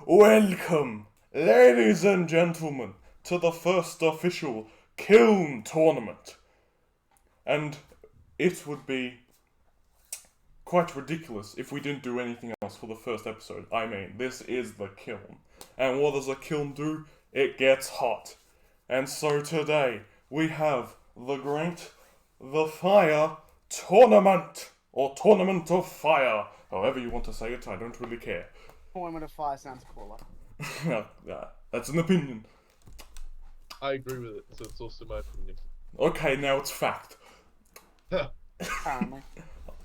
Welcome, ladies and gentlemen, to the first official Kiln tournament. And it would be quite ridiculous if we didn't do anything else for the first episode. I mean, this is the Kiln. And what does a Kiln do? It gets hot. And so today, we have the Fire Tournament. Or Tournament of Fire. However you want to say it, I don't really care. Tournament of Fire sounds cooler. That's an opinion. I agree with it, so it's also my opinion. Okay, now it's fact. Apparently.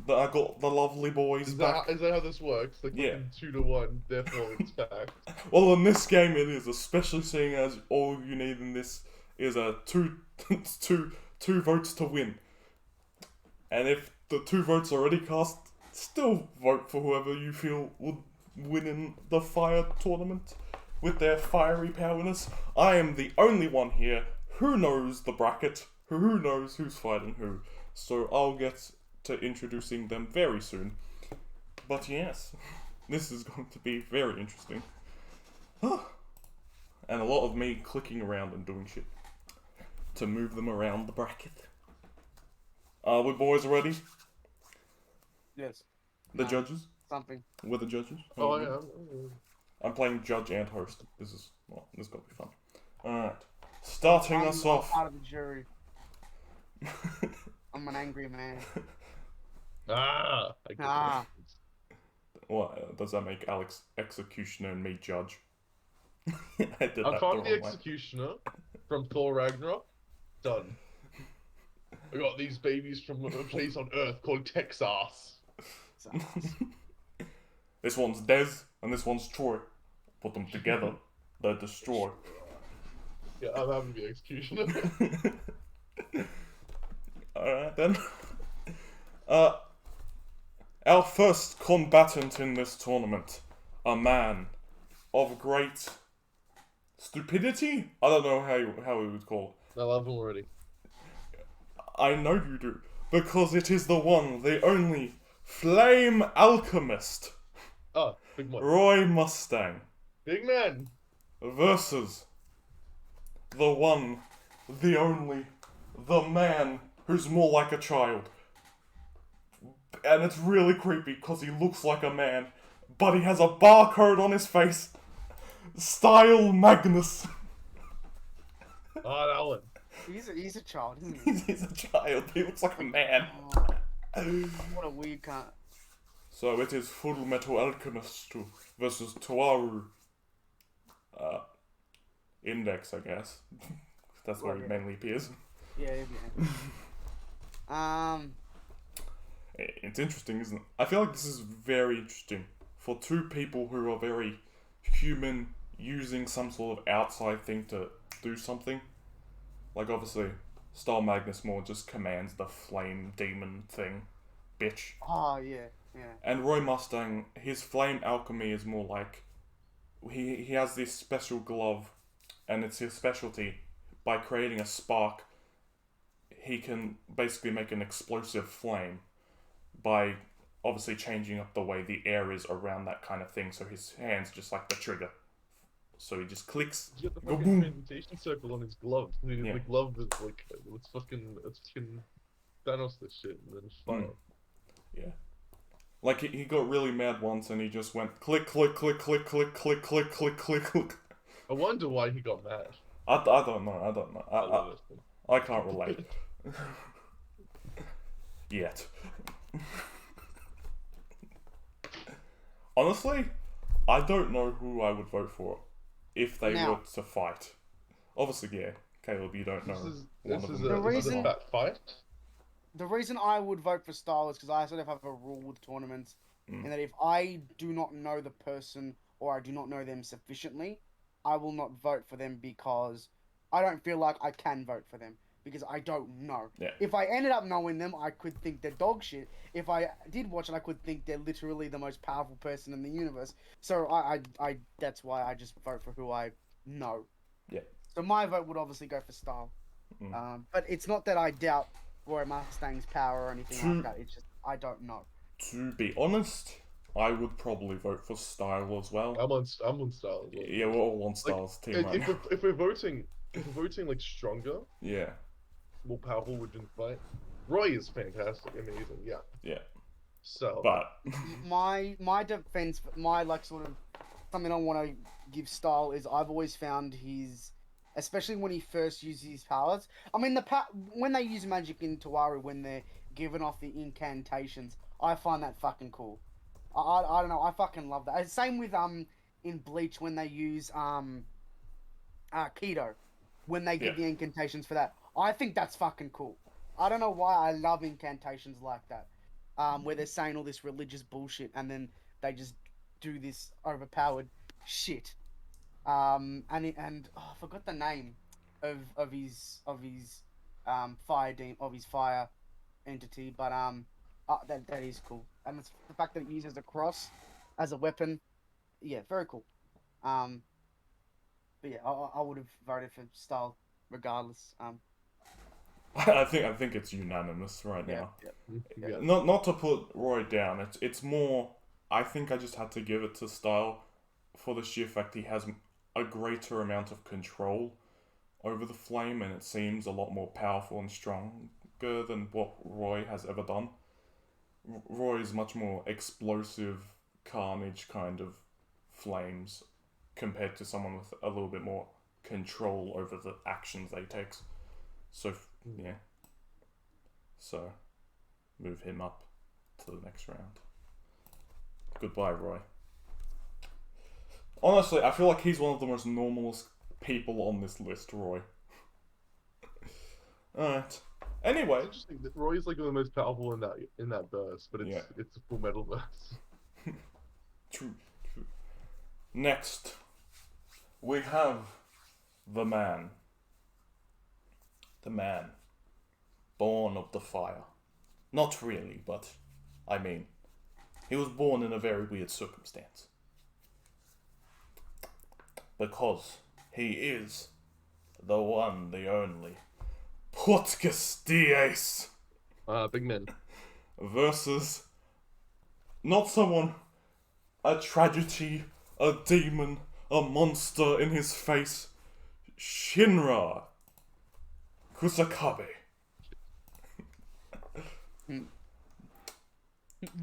I got the lovely boys back. Is that how this works? Like, Yeah. 2-1, therefore it's fact. Well, in this game it is, especially seeing as all you need in this is two votes to win. And if the 2 votes are already cast, still vote for whoever you feel would win in the fire tournament with their fiery powerness. I am the only one here who knows the bracket, who knows who's fighting who. So I'll get to introducing them very soon. But yes, this is going to be very interesting. And a lot of me clicking around and doing shit to move them around the bracket. Are we boys ready? Yes. The judges? Something. We're the judges? Oh, yeah. I'm playing judge and host. This is gonna be fun. Alright. Starting us off. Out of the jury. I'm an angry man. I get the reference. What does that make Alex executioner and me judge? I did I that found the the wrong way. executioner from Thor Ragnarok. Done. I got these babies from a place on Earth called Texas. This one's Des and this one's Troy. Put them together, they destroy. Yeah, I'm having the executioner. Alright then. Our first combatant in this tournament, a man of great stupidity? I don't know how we would call it. I love him already. I know you do, because it is the one, the only, Flame Alchemist, Oh, big man. Roy Mustang, Big man! versus the one, the only, the man who's more like a child. And it's really creepy because he looks like a man, but he has a barcode on his face. Style Magnus. Oh, that one. He's a child, isn't he? He's a child, he looks like a man. What a weird cunt. So it is Full Metal Alchemist versus Toaru. Index, I guess. That's where he mainly appears. Yeah. It's interesting, isn't it? I feel like this is very interesting for 2 people who are very human, using some sort of outside thing to do something. Like, obviously, Style Magnus more just commands the flame demon thing. Bitch. Oh, yeah. And Roy Mustang, his flame alchemy is more like... He has this special glove, and it's his specialty. By creating a spark, he can basically make an explosive flame by obviously changing up the way the air is around that kind of thing, so his hand's just like the trigger. So he just clicks, He's got the go fucking boom. transmutation circle on his glove. Yeah. The glove is like, let's fucking Thanos this shit, and then it's fire. Yeah. Like, he got really mad once and he just went click, click, click, click, click, click, click, click, click, click. I wonder why he got mad. I don't know. I love this thing. I can't relate. Yet. Honestly, I don't know who I would vote for if they Now. were to fight. Obviously, yeah. Caleb, you don't know. This one is of them. reason- a fight. The reason I would vote for Style is because I sort of have a rule with tournaments, in that if I do not know the person or I do not know them sufficiently, I will not vote for them because I don't feel like I can vote for them because I don't know. Yeah. If I ended up knowing them, I could think they're dog shit. If I did watch it, I could think they're literally the most powerful person in the universe. So I that's why I just vote for who I know. Yeah. So my vote would obviously go for Style. But it's not that I doubt Roy Mustang's power or anything like that. It's just I don't know. To be honest, I would probably vote for style as well. I'm on style as well. Yeah, we're all on styles team right now. If we're voting like stronger, Yeah. more powerful within the fight, Roy is fantastic, amazing, yeah. Yeah. So, But My defense, my like sort of something I want to give style is I've always found his, especially when he first uses his powers. I mean when they use magic in Tawaru when they're giving off the incantations, I find that fucking cool. I don't know, I fucking love that. Same with in Bleach when they use Keto when they give the incantations for that. I think that's fucking cool. I don't know why I love incantations like that. Where they're saying all this religious bullshit and then they just do this overpowered shit. And I forgot the name of his fire entity, but that is cool. And it's the fact that it uses a cross as a weapon. Yeah, very cool. But yeah, I would have voted for style regardless. I think it's unanimous right now. yeah. Not to put Roy down. It's more. I think I just had to give it to style for the sheer fact he has a greater amount of control over the flame, and it seems a lot more powerful and stronger than what Roy has ever done. Roy is much more explosive, carnage kind of flames compared to someone with a little bit more control over the actions they takes. So yeah. So move him up to the next round. Goodbye, Roy. Honestly, I feel like he's one of the most normalist people on this list, Roy. Alright. Anyway. It's interesting that Roy's like one of the most powerful in that verse, but it's a full metal verse. True. Next, we have the man. The man. Born of the fire. Not really, but I mean, he was born in a very weird circumstance. Because he is the one, the only, Podcast Diaz. Big men. Versus not someone, a tragedy, a demon, a monster in his face, Shinra Kusakabe.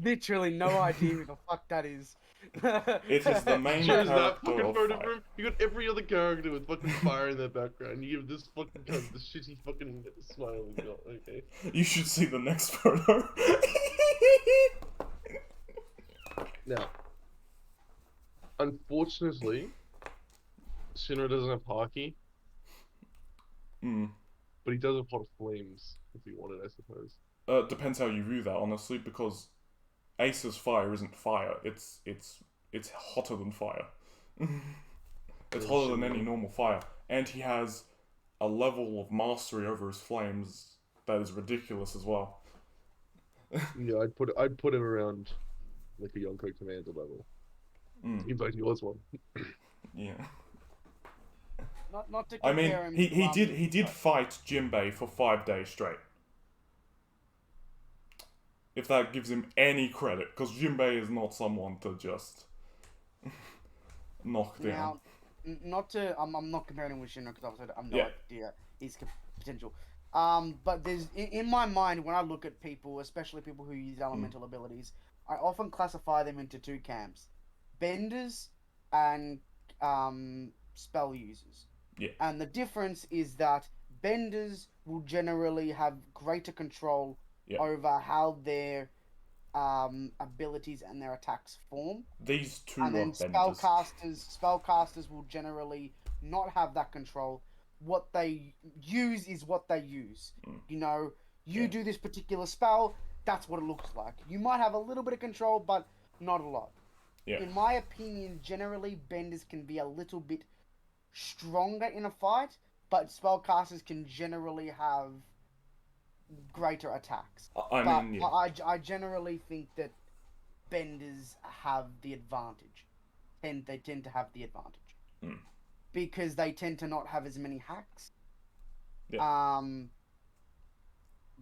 Literally no idea who the fuck that is. It is the main Sure, is that character fucking of photo Fire. room? You got every other character with fucking fire in their background. You give this fucking cunt the shitty fucking smile we got. Okay. You should see the next photo. Now, unfortunately, Shinra doesn't have hockey, but he does have hot flames if he wanted, I suppose. Depends how you view that, honestly, because Ace's fire isn't fire. It's hotter than fire. It's hotter than any normal fire, and he has a level of mastery over his flames that is ridiculous as well. Yeah, I'd put him around like a Yonko Commander level. In fact, he was one. Yeah. Not to I mean, compare him he did fight Jinbei for 5 days straight. If that gives him any credit, because Jinbei is not someone to just knock down. Now, I'm not comparing him with Shinra because obviously I'm no idea his potential. But there's in my mind when I look at people, especially people who use elemental abilities, I often classify them into two camps: benders and spell users. Yeah. And the difference is that benders will generally have greater control over how their abilities and their attacks form. These two and then benders. spellcasters will generally not have that control. What they use is what they use. You know, you do this particular spell, that's what it looks like. You might have a little bit of control, but not a lot. Yeah. In my opinion, generally benders can be a little bit stronger in a fight, but spellcasters can generally have greater attacks. I generally think that benders have the advantage. They tend to have the advantage. Because they tend to not have as many hacks. Yeah.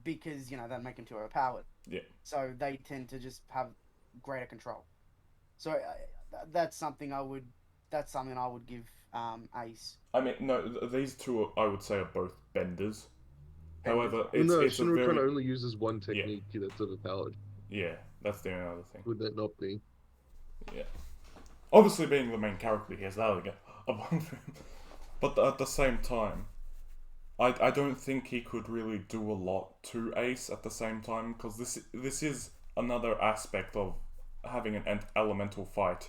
Because, you know, that make them too overpowered. Yeah. So they tend to just have greater control. So that's something I would. That's something I would give Ace. I mean, no, these two I would say are both benders. Benders, However, right? Well, no, it's a Shinra kind very of only uses one yeah technique that's overpowered. yeah. That's the only other thing. Would that not be? Yeah. Obviously, being the main character, he has that to get above him. But at the same time, I don't think he could really do a lot to Ace at the same time, because this is another aspect of having an elemental fight,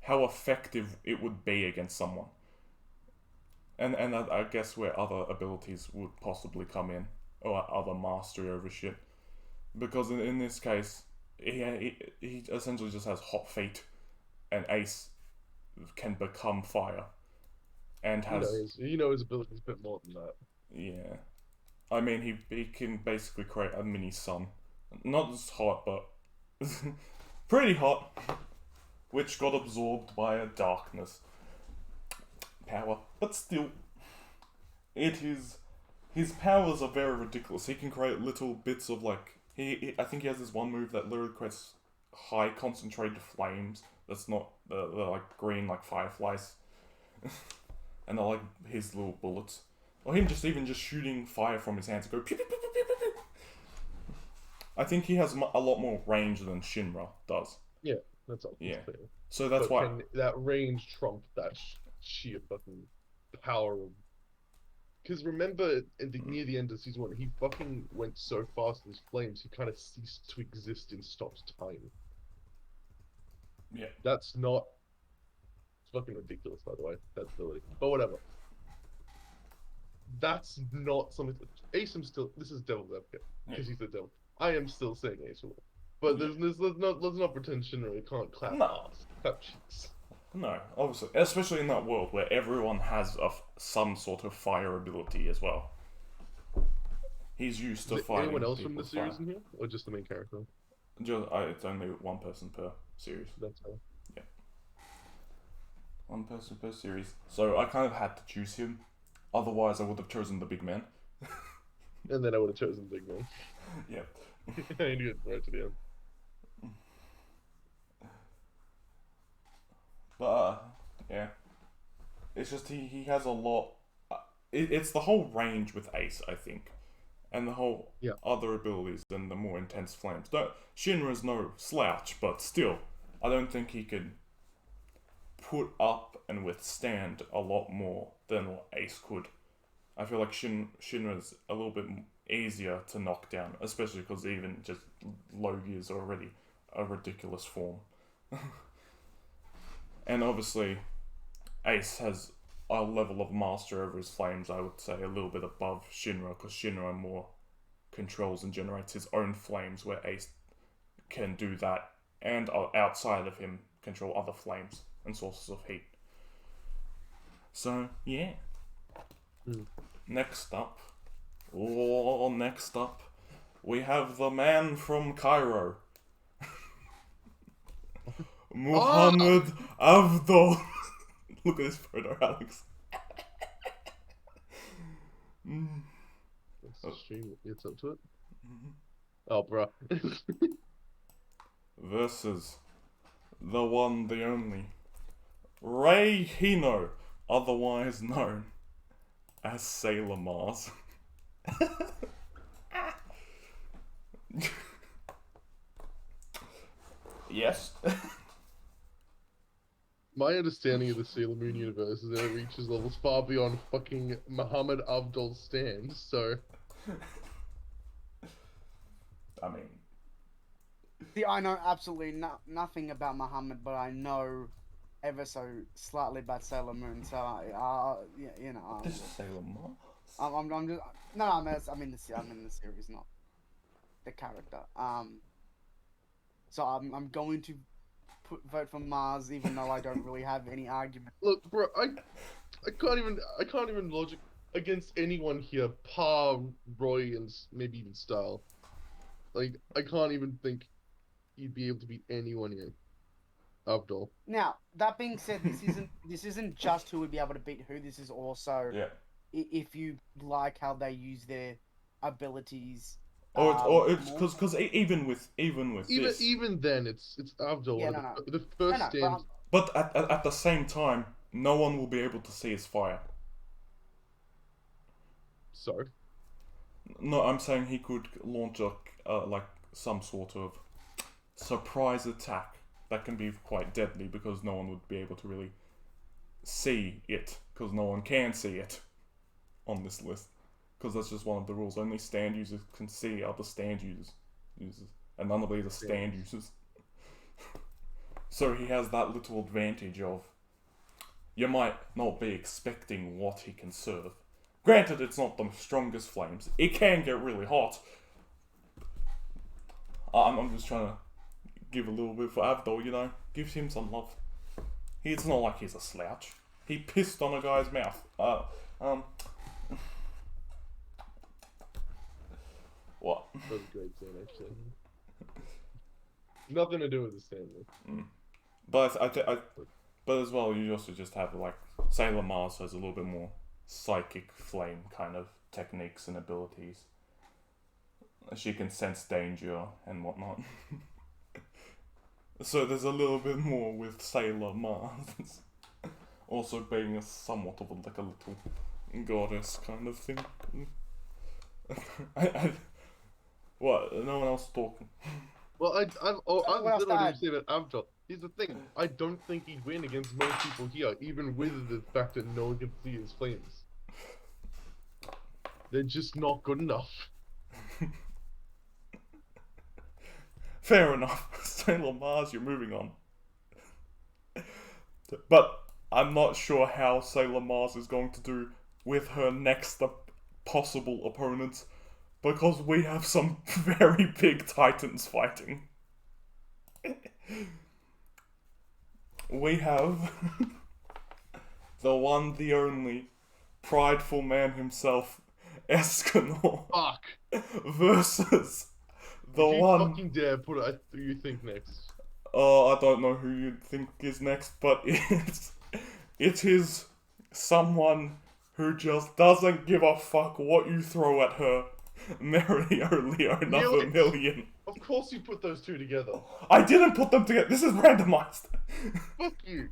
how effective it would be against someone, and I guess where other abilities would possibly come in, or other mastery over shit, because in this case, he essentially just has hot feet, and Ace can become fire, and has His abilities a bit more than that. yeah. I mean, he can basically create a mini sun. Not as hot, but pretty hot, which got absorbed by a darkness power. But still, it is. His powers are very ridiculous. He can create little bits of like. I think he has this one move that literally creates high concentrated flames. That's not the like green like fireflies, and they're like his little bullets. Or him even just shooting fire from his hands and go pew, pew, pew, pew, pew, pew. I think he has a lot more range than Shinra does. Yeah, that's all. Yeah. Clear. So that's But why. can that range trump that sheer fucking power of? Because remember, near the end of season 1, he fucking went so fast with his flames, he kind of ceased to exist and stopped time. Yeah. That's not. It's fucking ridiculous, by the way. That ability. But whatever. That's not something. Ace, this is devil's advocate because he's the devil. I am still saying Ace will. But let's not pretend Shinra can't clap cheeks. No, obviously, especially in that world where everyone has some sort of fire ability as well. He's used to fighting. Anyone else from people the series fire. in here, or just the main character? It's only one person per series. That's all. Yeah. One person per series. So I kind of had to choose him. Otherwise, I would have chosen the big man. And then I would have chosen Big Man. Yep. I knew it right to the end. But yeah, it's just he has a lot. It's the whole range with Ace, I think, and the whole other abilities and the more intense flames. Shinra's no slouch, but still, I don't think he can put up and withstand a lot more than what Ace could. I feel like Shinra's a little bit easier to knock down, especially because even just Logi is already a ridiculous form. And obviously, Ace has a level of master over his flames, I would say, a little bit above Shinra, because Shinra more controls and generates his own flames, where Ace can do that, and outside of him, control other flames and sources of heat. So, yeah. Next up, we have the man from Cairo. Muhammad Abdul. Look at this photo, Alex. That's the stream. It's up to it. Oh, bro. Versus the one, the only, Ray Hino, otherwise known as Sailor Mars. Yes. My understanding of the Sailor Moon universe is that it reaches levels far beyond fucking Muhammad Abdul's stands, so... I mean... See, I know absolutely nothing about Muhammad, but I know ever so slightly about Sailor Moon, so you know... This is Sailor Mars? I'm just... No, I'm in the series, not the character. So I'm going to vote for Mars, even though I don't really have any argument. Look, bro, I can't even logic against anyone here, par Roy and maybe even Style. Like, I can't even think you'd be able to beat anyone here. Abdul. Now, that being said, this isn't just who would be able to beat who. This is also if you like how they use their abilities Or it's more. because even with this, Even then, it's Avdol. Yeah, one of no. the first No, stand. but at the same time, no one will be able to see his fire. Sorry. No, I'm saying he could launch like some sort of surprise attack that can be quite deadly because no one would be able to really see it because no one can see it on this list because that's just one of the rules. Only stand users can see other stand users, and none of these are stand users. So he has that little advantage of you might not be expecting what he can serve. Granted, it's not the strongest flames. It can get really hot. I'm just trying to give a little bit for Avdol, you know. Give him some love. It's not like he's a slouch. He pissed on a guy's mouth. What? That was a great scene, actually. Nothing to do with the Stanley. But but as well, you also just have like Sailor Mars has a little bit more psychic flame kind of techniques and abilities. She can sense danger and whatnot. So there's a little bit more with Sailor Mars. Also being somewhat of a little goddess kind of thing. What? No one else talking? Well, I've else little to died? say about Avdol. Here's the thing. I don't think he'd win against most people here, even with the fact that no one can see his flames. They're just not good enough. Fair enough. Sailor Mars, you're moving on. But I'm not sure how Sailor Mars is going to do with her next possible opponents because we have some very big titans fighting. We have the one, the only, prideful man himself, Escanor, Fuck. versus the If you one. fucking dare put it who you think next. I don't know who you'd think is next, but it is someone who just doesn't give a fuck what you throw at her. Mario Leona Really? Vermillion. Of course you put those two together. I didn't put them together. This is randomized. Fuck you.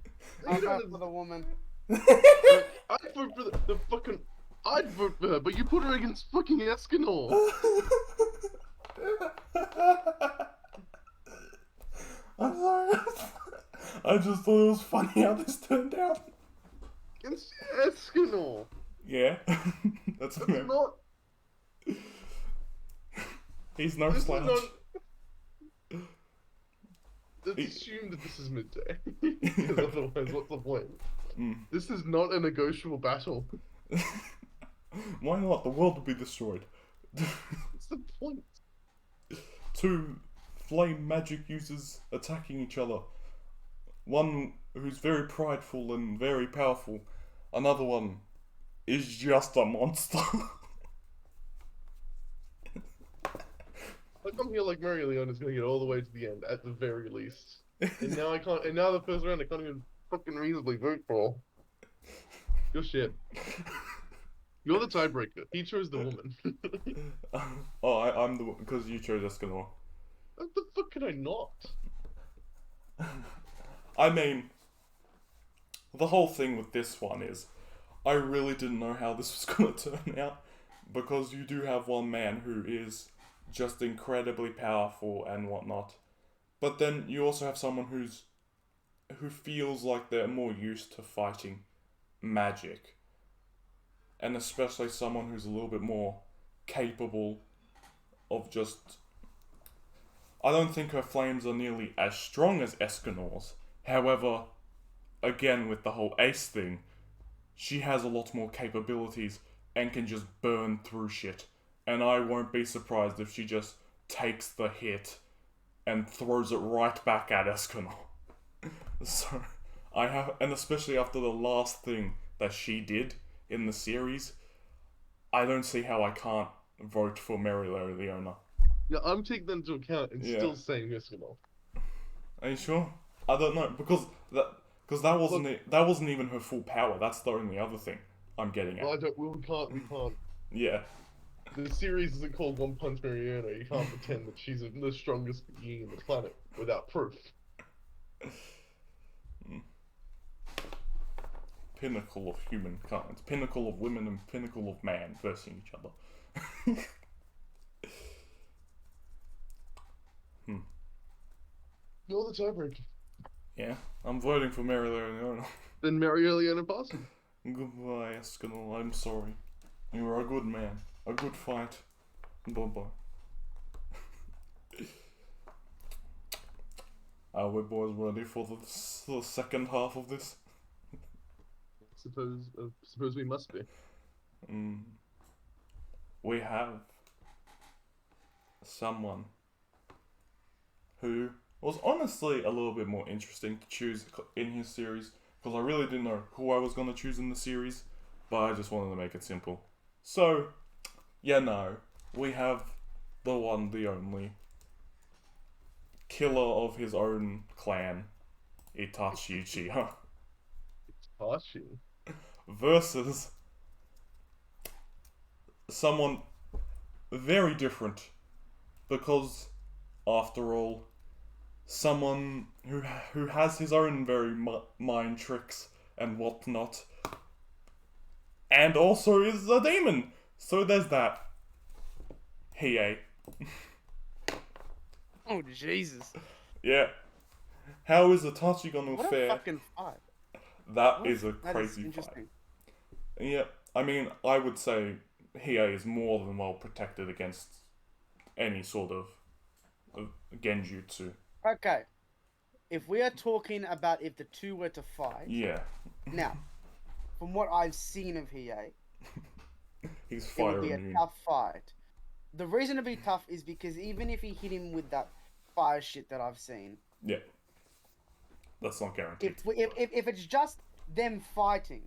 I You know, vote for the woman. I'd vote for the fucking... I'd vote for her, but you put her against fucking Escanor. I'm sorry. I just thought it was funny how this turned out. Against Escanor. Yeah, that's That's fair. not... He's no This is slouch. not... Let's assume that this is midday. Because otherwise, what's the point? This is not a negotiable battle. Why not? The world will be destroyed. What's the point? Two flame magic users attacking each other. One who's very prideful and very powerful. Another one is just a monster. I come here like Mario Leona's gonna get all the way to the end, at the very least. And now I can't. And now the first round I can't even fucking reasonably vote for. Your shit. You're the tiebreaker. He chose the woman. Oh, I'm the one because you chose Escanor. What the fuck can I not? I mean, the whole thing with this one is, I really didn't know how this was gonna turn out because you do have one man who is just incredibly powerful and whatnot, but then you also have someone who feels like they're more used to fighting magic, and especially someone who's a little bit more capable of just... I don't think her flames are nearly as strong as Escanor's. However, again with the whole ace thing, she has a lot more capabilities and can just burn through shit. And I won't be surprised if she just takes the hit and throws it right back at Escanor. So, and especially after the last thing that she did in the series, I don't see how I can't vote for Mario Leona. Yeah, I'm taking that into account and Yeah. still saying Escanor. Are you sure? I don't know because that wasn't even her full power. That's the only other thing I'm getting at. Well, we can't. Yeah. The series isn't called One Punch Mariana. You can't pretend that she's the strongest being in the planet without proof. Pinnacle of humankind. Pinnacle of women and pinnacle of man versing each other. You're the tiebreaker. Yeah, I'm voting for Mary Leonora. Then marry Eliana Boston. Goodbye, Escanor. I'm sorry. You were a good man. A good fight. Bye-bye. Are we boys ready for the second half of this? Suppose we must be. We have someone who was honestly a little bit more interesting to choose in his series, because I really didn't know who I was going to choose in the series, but I just wanted to make it simple. So, we have the one, the only, killer of his own clan, Itachi Uchiha, Itachi. versus someone very different, because, after all, someone who has his own very mind tricks and whatnot, and also is a demon. So there's that. Hiei. Oh Jesus! Yeah. How is Itachi gonna What fare? a fucking fight! That is a That is crazy fight. interesting. Yeah, I mean, I would say Hiei is more than well protected against any sort of genjutsu. Okay, if we are talking about if the two were to fight, Yeah, now, from what I've seen of Hiei, he's it fire would be immune. a tough fight. The reason to be tough is because even if he hit him with that fire shit that I've seen, Yeah, that's not guaranteed. if it's just them fighting,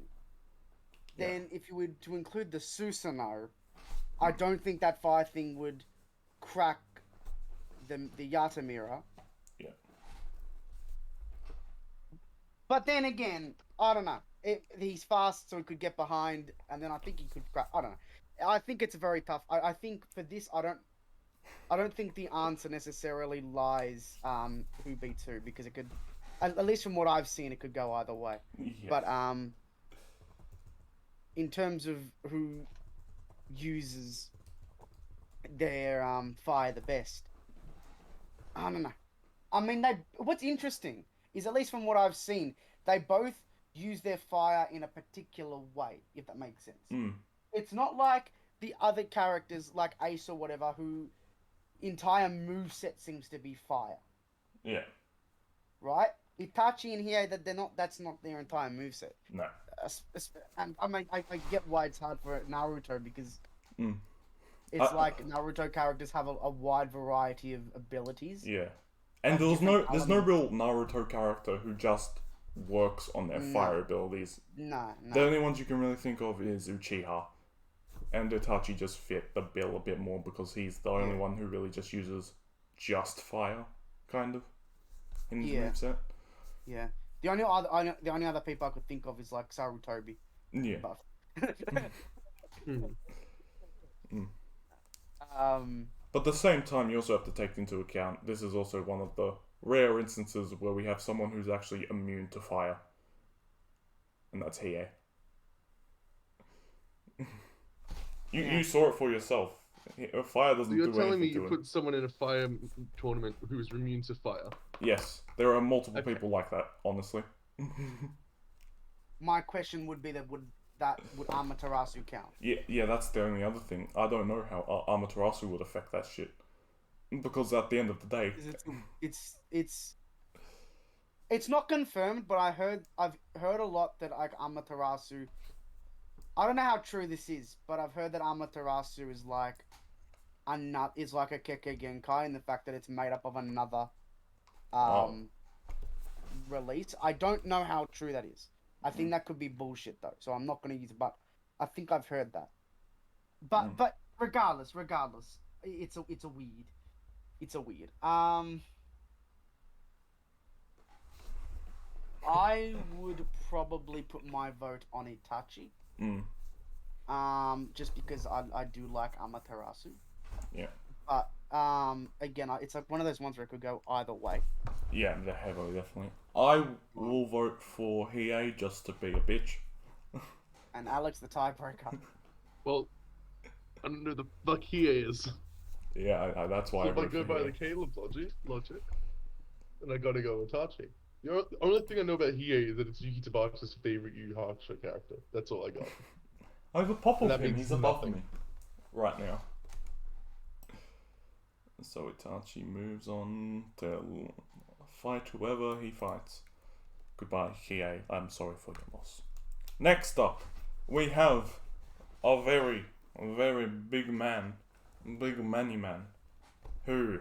then if you were to include the Susanoo, I don't think that fire thing would crack the Yatamira. Yeah. But then again, I don't know. He's fast, so he could get behind, and then I think he could crack. I don't know. I think it's very tough. I think for this, I don't think the answer necessarily lies who beats who, because it could, at least from what I've seen, it could go either way. Yeah. But in terms of who uses their fire the best, I don't know. I mean, what's interesting is, at least from what I've seen, they both use their fire in a particular way, if that makes sense. It's not like the other characters, like Ace or whatever, who entire moveset seems to be fire. Yeah. Right? Itachi and Hiei, that's not their entire moveset. No. And I mean, I get why it's hard for Naruto, because Mm. it's like Naruto characters have a wide variety of abilities. Yeah. And there's no real Naruto character who just works on their fire abilities. No. The only ones you can really think of is Uchiha. And Itachi just fit the bill a bit more because he's the only one who really just uses just fire, kind of, in his moveset. Yeah. The only other people I could think of is like Sarutobi. Yeah. But at the same time, you also have to take into account this is also one of the rare instances where we have someone who's actually immune to fire. And that's Hiei. You saw it for yourself. Fire doesn't do anything to him. You're telling me you put someone in a fire tournament who is immune to fire? Yes. There are multiple people like that, honestly. My question would be would Amaterasu count? Yeah, that's the only other thing. I don't know how Amaterasu would affect that shit. Because at the end of the day... It's not confirmed, but I've heard a lot that like Amaterasu... I don't know how true this is, but I've heard that Amaterasu is like a Kekkei Genkai in the fact that it's made up of another release. I don't know how true that is. I think that could be bullshit though, so I'm not going to use it, but I think I've heard that. But regardless, it's a weird. I would probably put my vote on Itachi. Just because I do like Amaterasu. Yeah. But again, it's like one of those ones where it could go either way. Yeah, heavily, definitely. I will vote for Hiei just to be a bitch. And Alex the tiebreaker. Well, I don't know the fuck he is. Yeah, that's why So I if I vote go for by the Hiei. Caleb logic, then I gotta go with Itachi. The only thing I know about Hiei is that it's Yuki Tabachi's favorite Yu Yu Hakusho character. That's all I got. Over top And of that him, means he's above nothing. me right now. So Itachi moves on to fight whoever he fights. Goodbye, Hiei. I'm sorry for your loss. Next up, we have a very big man, big manny man, who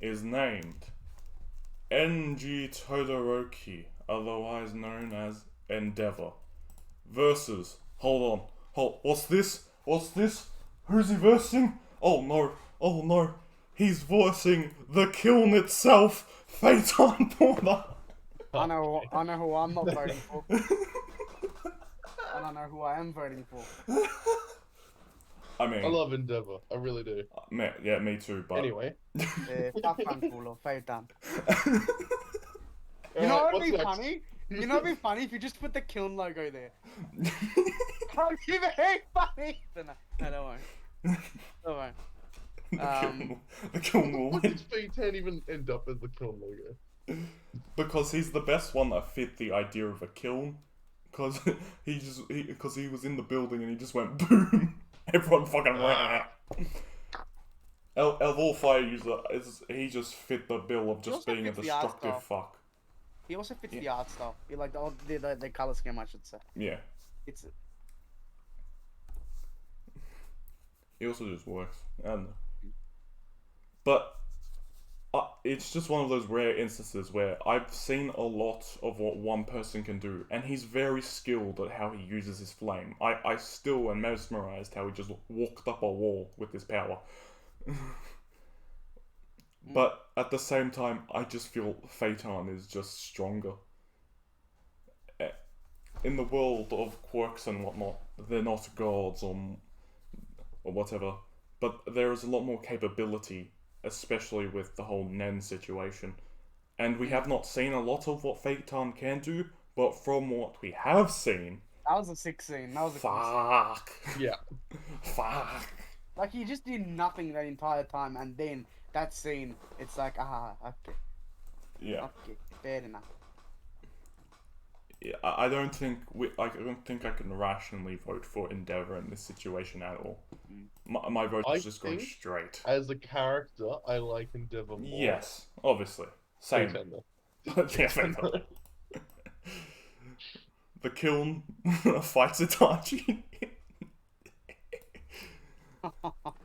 is named Enji Todoroki, otherwise known as Endeavor, versus. Hold on. What's this? Who's he versing? Oh no. He's voicing the Kiln itself, Phaeton Porter. I know who I'm not voting for. And I know who I am voting for. I mean, I love Endeavor. I really do. yeah, me too. But Anyway. Phaeton culo, Phaeton. You Alright, know what'd what's be next? funny? You know what'd be funny if you just put the Kiln logo there. That'd be very funny. But no, don't worry. Don't worry. the Kiln will What win did Phaeton even end up as the Kiln logo? because he's the best one that fit the idea of a kiln. Because he was in the building and he just went boom. Everyone fucking ran out. Of all fire user, he just fit the bill of just also being a fits the art destructive style. fuck. He also fits the art style. He like the color scheme, I should say. Yeah. It's He also just works. I don't know. But it's just one of those rare instances where I've seen a lot of what one person can do, and he's very skilled at how he uses his flame. I still am mesmerized how he just walked up a wall with his power. But at the same time, I just feel Phaeton is just stronger. In the world of quirks and whatnot, they're not gods or whatever, but there is a lot more capability, especially with the whole Nen situation. And we have not seen a lot of what Phaeton can do, but from what we have seen, that was a sick scene. That was a cool fuck. Yeah. Fuck. Like he just did nothing that entire time, and then that scene, it's like okay, Yeah. okay, fair enough. Yeah, I don't think I don't think I can rationally vote for Endeavor in this situation at all. My vote is just going think straight. As a character, I like Endeavor more. Yes, obviously. Same. Phaeton, though. Yeah, Phaeton. The Kiln fights Itachi.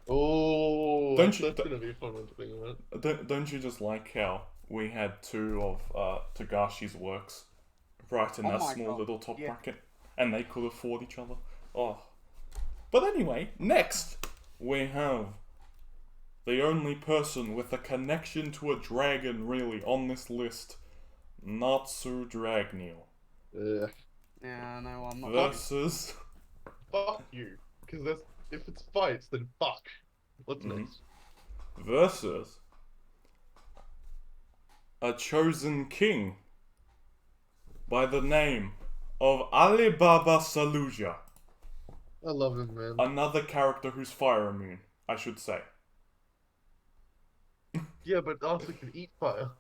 Oh, Don't you- that's gonna be a fun one to think about. Don't you just like how we had two of Togashi's works right in Oh that my small God, little top yeah. bracket, and they could afford each other? Oh. But anyway, next we have the only person with a connection to a dragon really on this list, Natsu Dragneel, Yeah, no, I'm not. versus Fuck you. Because that's if it's fights, then fuck. What's next? versus a chosen king by the name of Alibaba Saluja. I love him, man. Another character who's fire immune, I should say. Yeah, but also can eat fire.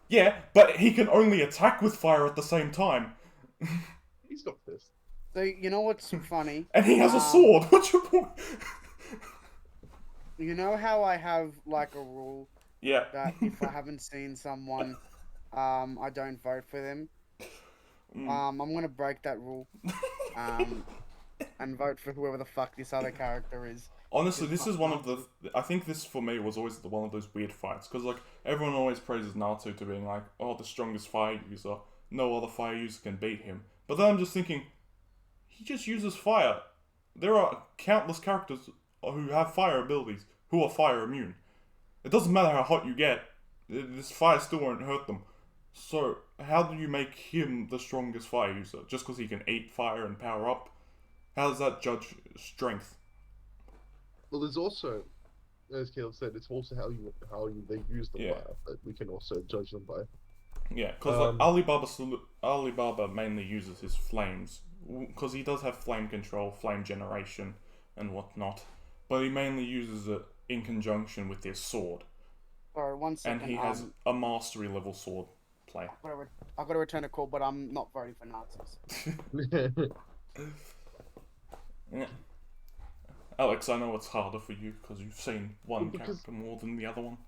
Yeah, but he can only attack with fire at the same time. He's got fists. So you know what's funny? And he has a sword. What's your point? You know how I have like a rule Yeah. that if I haven't seen someone, I don't vote for them. I'm gonna break that rule. And vote for whoever the fuck this other character is. Honestly, this is one of the... I think this, for me, was always one of those weird fights. Because, like, everyone always praises Natsu to being like, oh, the strongest fire user. No other fire user can beat him. But then I'm just thinking, he just uses fire. There are countless characters who have fire abilities, who are fire immune. It doesn't matter how hot you get, this fire still won't hurt them. So, how do you make him the strongest fire user? Just because he can eat fire and power up? How does that judge strength? Well, there's also, as Caleb said, it's also how they use the Yeah. fire that we can also judge them by. Yeah, because Alibaba mainly uses his flames, because he does have flame control, flame generation, and whatnot, but he mainly uses it in conjunction with his sword, Sorry, 1 second. and he has a mastery level sword play. I've got to return a call, but I'm not voting for Nazis. Yeah. Alex, I know it's harder for you because you've seen one character more than the other one.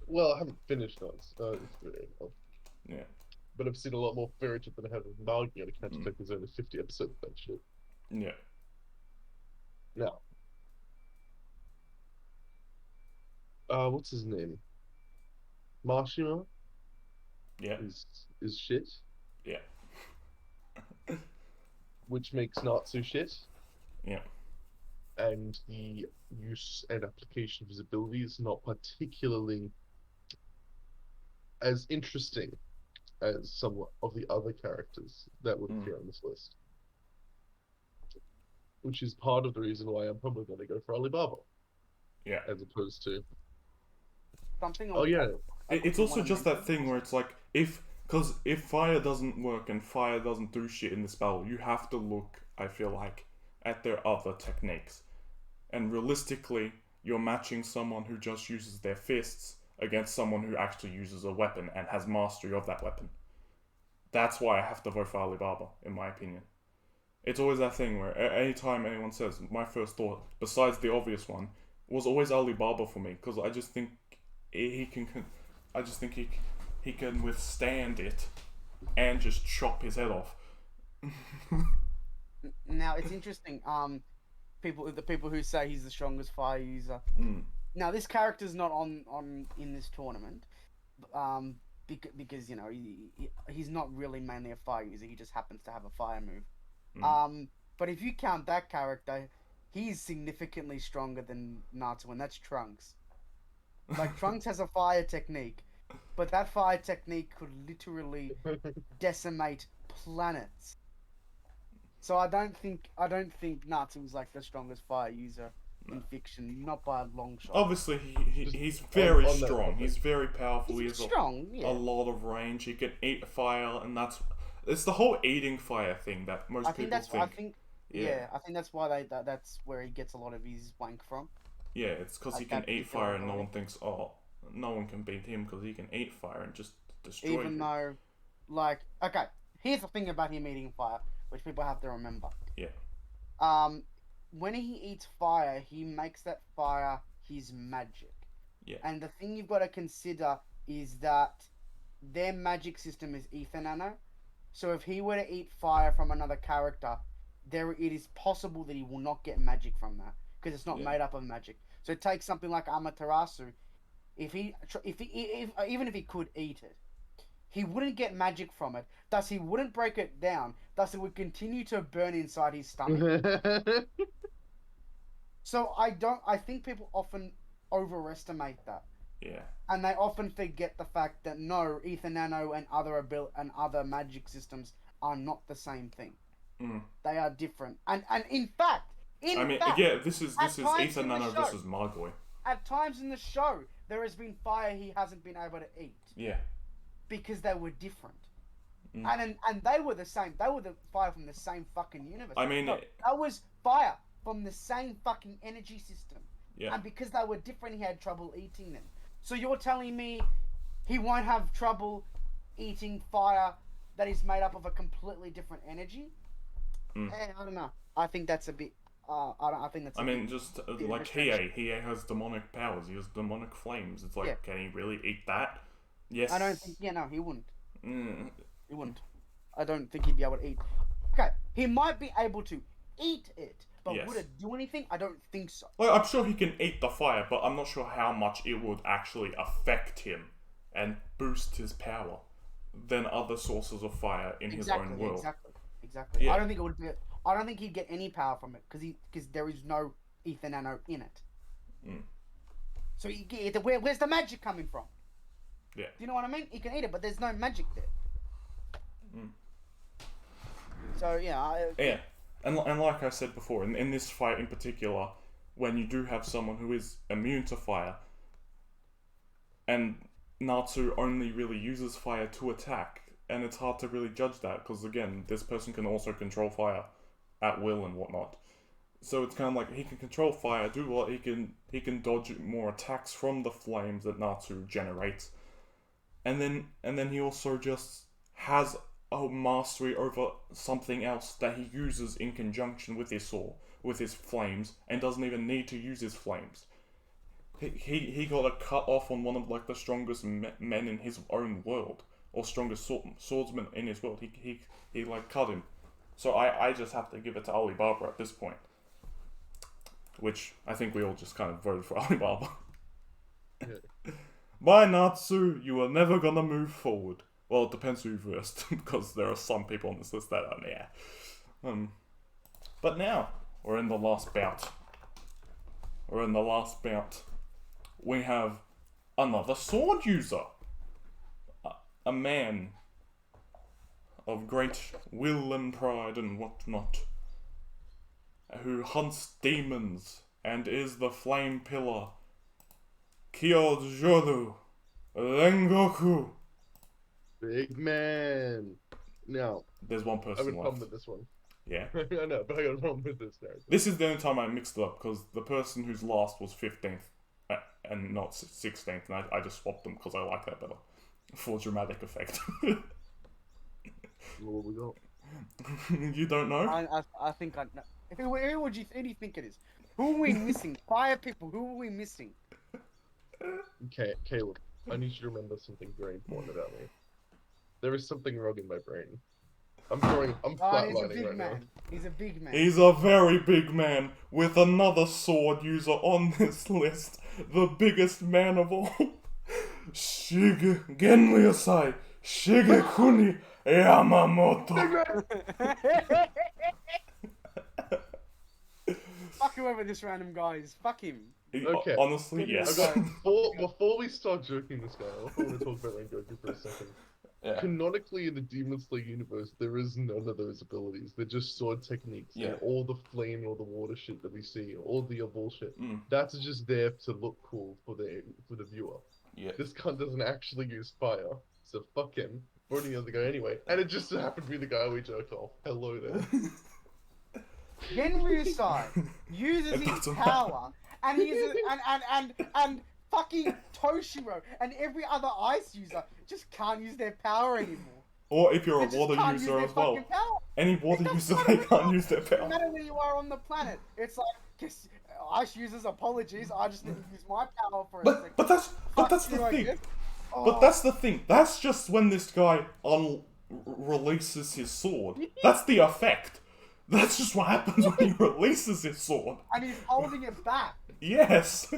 Well, I haven't finished Naruto. Yeah. But I've seen a lot more fairy tale than I have of manga to catch up. There's only 50 episodes of that shit. Yeah. Now, what's his name? Mashima Yeah. is shit, Yeah. which makes Natsu shit. Yeah. And the use and application of his ability is not particularly as interesting as some of the other characters that would appear on this list. Which is part of the reason why I'm probably going to go for Alibaba. Yeah. As opposed to... Something. Oh, yeah. It's also just that thing where it's like, if fire doesn't work and fire doesn't do shit in this battle, you have to look, I feel like, at their other techniques. And realistically, you're matching someone who just uses their fists against someone who actually uses a weapon and has mastery of that weapon. That's why I have to vote for Alibaba, in my opinion. It's always that thing where anytime anyone says, my first thought, besides the obvious one, was always Alibaba for me, because I just think he can withstand it and just chop his head off. Now it's interesting. The people who say he's the strongest fire user. Now this character's not on in this tournament, because he's not really mainly a fire user. He just happens to have a fire move. But if you count that character, he's significantly stronger than Natsu, and that's Trunks. Like Trunks has a fire technique, but that fire technique could literally decimate planets. So I don't think Natsu is like the strongest fire user in fiction, not by a long shot. Obviously, he's very on strong. He's very powerful. He's he has strong, a lot of range. He can eat fire, and it's the whole eating fire thing that most people think. I think that's why that's where he gets a lot of his wank from. Yeah, it's because he can eat fire, and no one thinks, oh, no one can beat him because he can eat fire and just destroy you. Even though, okay, here's the thing about him eating fire, which people have to remember. Yeah. When he eats fire, he makes that fire his magic. Yeah. And the thing you've got to consider is that their magic system is ether nano. So if he were to eat fire from another character, it is possible that he will not get magic from that because it's not made up of magic. So take something like Amaterasu. Even if he could eat it, he wouldn't get magic from it. Thus, he wouldn't break it down. Thus, it would continue to burn inside his stomach. So I think people often overestimate that. Yeah. And they often forget the fact that no, ether nano and other magic systems are not the same thing. They are different. And in fact, this is ether nano versus Margoi. At times in the show, there has been fire he hasn't been able to eat. Yeah. Because they were different. And they were the same. They were the fire from the same fucking universe. That was fire from the same fucking energy system. Yeah. And because they were different, he had trouble eating them. So you're telling me he won't have trouble eating fire that is made up of a completely different energy? I don't know. I think that's a bit... I think that's just like Hiei has demonic powers. He has demonic flames. It's like, can he really eat that? Yes. I don't think... Yeah, no, he wouldn't. He wouldn't. I don't think he'd be able to eat. Okay, he might be able to eat it, but would it do anything? I don't think so. Well, I'm sure he can eat the fire, but I'm not sure how much it would actually affect him and boost his power than other sources of fire in his own world. Exactly. Yeah. I don't think it would be... I don't think he'd get any power from it because there is no ether nano in it. So where's the magic coming from? Yeah. Do you know what I mean? He can eat it, but there's no magic there. Mm. So yeah. Yeah, and like I said before, in this fight in particular, when you do have someone who is immune to fire, and Natsu only really uses fire to attack, and it's hard to really judge that, because again, this person can also control fire at will and whatnot. So it's kind of like he can control fire, do what he can dodge more attacks from the flames that Natsu generates, and then he also just has a mastery over something else that he uses in conjunction with his sword, with his flames, and doesn't even need to use his flames. He got a cut off on one of like the strongest men in his own world, or strongest swordsman in his world. He like cut him. So I just have to give it to Alibaba at this point. Which I think we all just kind of voted for Alibaba. Yeah. By Natsu, you are never gonna move forward. Well, it depends who you versed, because there are some people on this list that are, yeah. But now, we're in the last bout. We have another sword user. A man of great will and pride and whatnot, who hunts demons and is the flame pillar. Kyojuru Rengoku. Big man. Now, There's one I have person a problem left. with this one. Yeah. I know, but I got a problem with this narrative. This is the only time I mixed it up, because the person who's last was 15th and not 16th, and I just swapped them because I like that better. For dramatic effect. What we got? You don't know? I think I know. Who do you think it is? Who are we missing? 5 people. Who are we missing? Okay, Caleb, I need you to remember something very important about me. There is something wrong in my brain. I'm He's a flatlining big right now. man. He's a big man. He's a very big man with another sword user on this list. The biggest man of all. Genreside Shigekuni Yamamoto. Fuck whoever this random guy is. Fuck him. Okay. Honestly, yes. Before we start joking this guy, I also want to talk about Rengoku for a second. Yeah. Canonically, in the Demon Slayer universe, there is none of those abilities. They're just sword techniques. Yeah. And all the flame or the water shit that we see, all the bullshit, Mm. that's just there to look cool for the viewer. Yeah. This cunt doesn't actually use fire, so fuck him. Voting the other guy anyway. And it just happened to be the guy we jerked off. Hello there. Genreside uses It his doesn't power, and he's and fucking Toshiro and every other ice user just can't use their power anymore. Or if you're They a just water can't use user their as well. fucking power. Any water It user, doesn't they matter can't use their No power. matter where you are on the planet, it's like, ice users, apologies, I just need to use my power for a second. But that's Fuck the you, I thing. guess. But Oh. that's the thing. That's just when this guy releases his sword. That's the effect. That's just what happens when he releases his sword. And he's holding it back. Yes.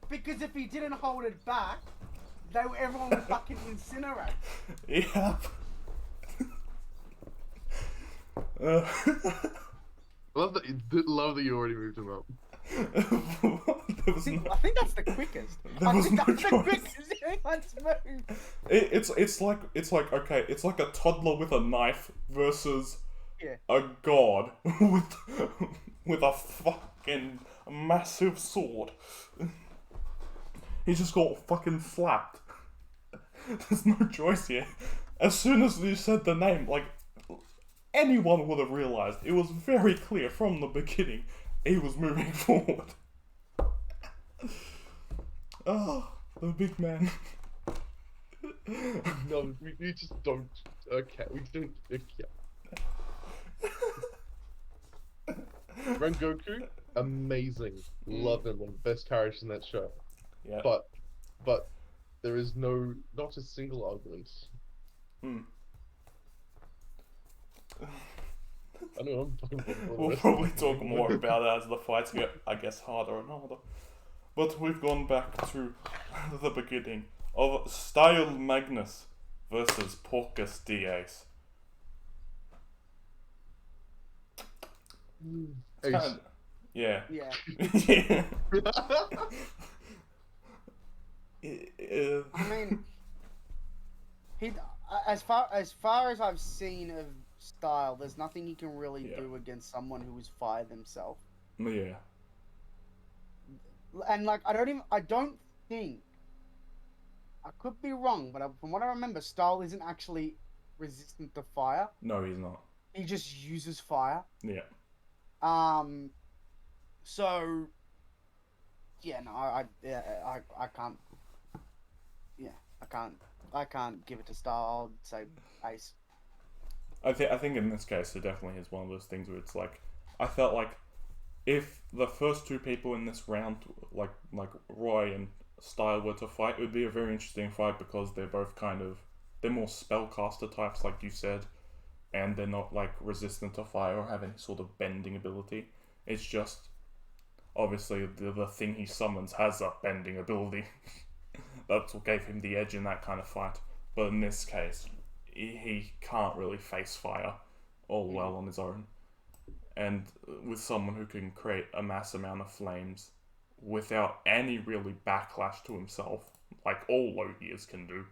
Because if he didn't hold it back, everyone would fucking incinerate. Yep. Love that you already moved him up. There was no, I think that's the quickest. There was no that's choice. the quickest anyone's moved. it's like okay, it's like a toddler with a knife versus Yeah. a god with a fucking massive sword. He just got fucking slapped. There's no choice here. As soon as you said the name, like, anyone would have realized. It was very clear from the beginning he was moving forward. Oh, the big man. No, we just don't. Okay, we don't. Okay. Rengoku, amazing. Love him, one of the best characters in that show. Yeah. But there is not a single argument. I know I'm fucking. We'll probably talk more about it as the fights get, I guess, harder and harder. But we've gone back to the beginning of Style Magnus versus Porcus Diaz. Ace. Yeah. Yeah. Yeah. I mean, he, as far as I've seen of style, there's nothing he can really do against someone who is fire themselves. Yeah. And like, I don't think, I could be wrong, but from what I remember, style isn't actually resistant to fire. No, he's not. He just uses fire. Yeah. So, yeah, no, I can't. Yeah, I can't give it to Star. I'll say Ace. I think in this case it definitely is one of those things where it's like, I felt like if the first two people in this round, like Roy and Style, were to fight, it would be a very interesting fight because they're both they're more spellcaster types, like you said, and they're not like resistant to fire or have any sort of bending ability. It's just obviously the thing he summons has a bending ability. That's what gave him the edge in that kind of fight. But in this case, he can't really face fire all well on his own. And with someone who can create a mass amount of flames without any really backlash to himself, like all Logias can do,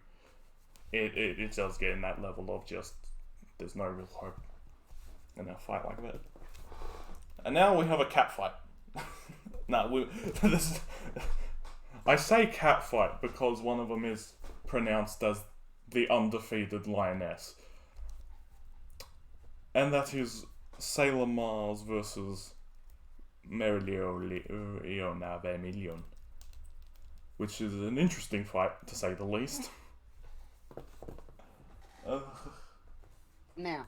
it does get in that level of just, there's no real hope in a fight like that. And now we have a cat fight. I say cat fight because one of them is pronounced as the undefeated lioness. And that is Sailor Mars versus Merilliona Vermilion, which is an interesting fight, to say the least. Now,